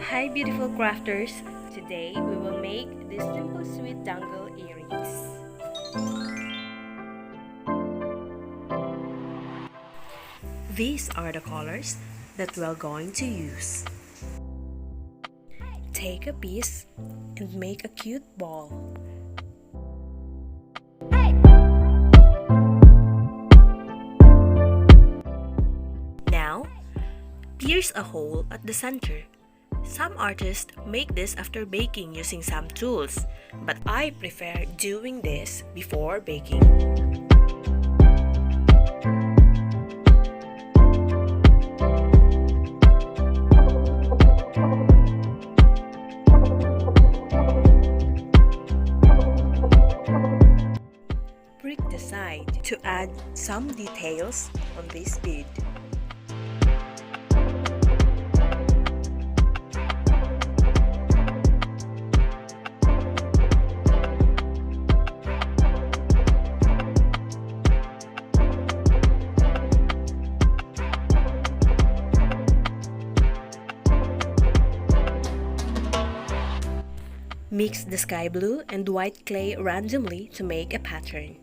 Hi beautiful crafters! Today we will make these simple sweet dangle earrings. These are the colors that we're going to use. Take a piece and make a cute ball. Now, pierce a hole at the center. Some artists make this after baking using some tools, but I prefer doing this before baking. Prick the side to add some details on this bead. Mix the sky blue and white clay randomly to make a pattern.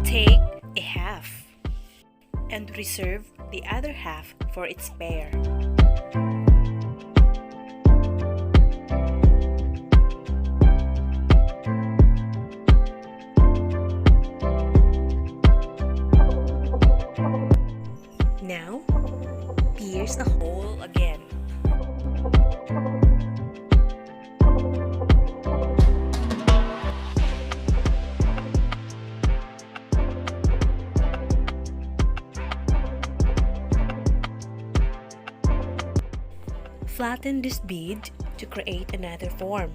Take a half and reserve the other half for its pair. Now, pierce the hole again. Flatten this bead to create another form.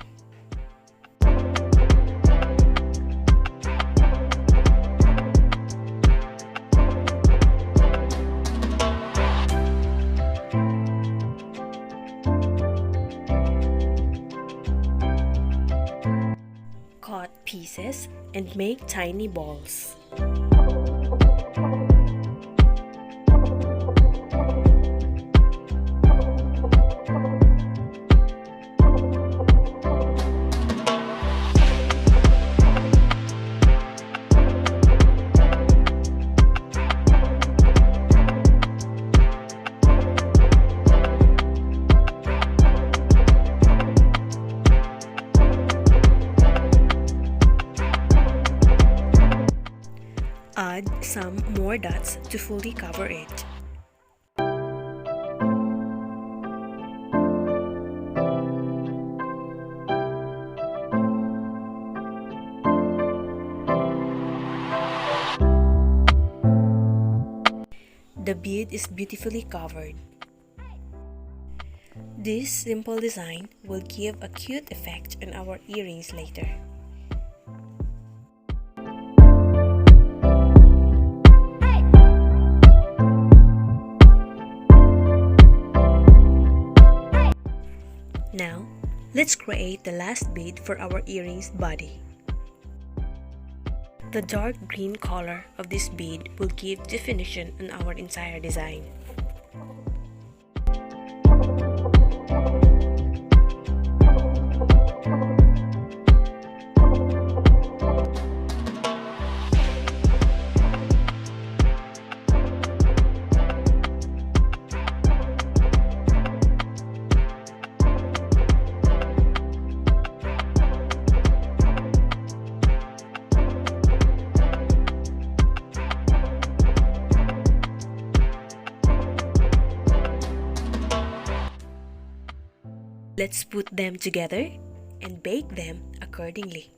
Cut pieces and make tiny balls. Add some more dots to fully cover it. The bead is beautifully covered. This simple design will give a cute effect on our earrings later. Now, let's create the last bead for our earrings body. The dark green color of this bead will give definition on our entire design. Let's put them together and bake them accordingly.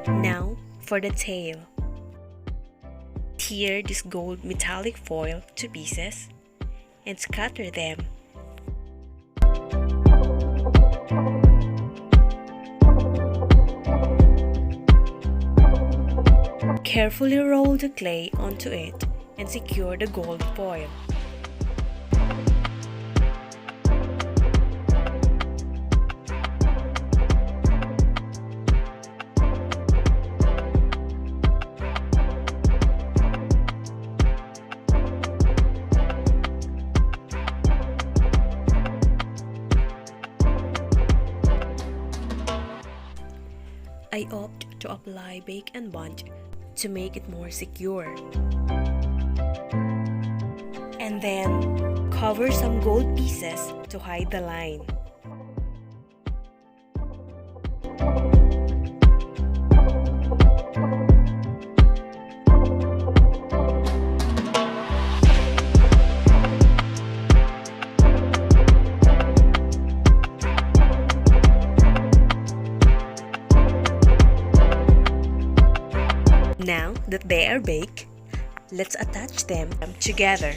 Now for the tail. Tear this gold metallic foil to pieces and scatter them. Carefully roll the clay onto it and secure the gold foil. I opt to apply bake and bond to make it more secure. And then cover some gold pieces to hide the line. Now that they are baked, let's attach them together.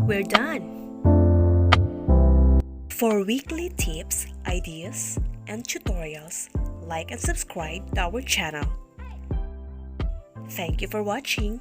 We're done! For weekly tips, ideas, and tutorials, like and subscribe to our channel. Thank you for watching.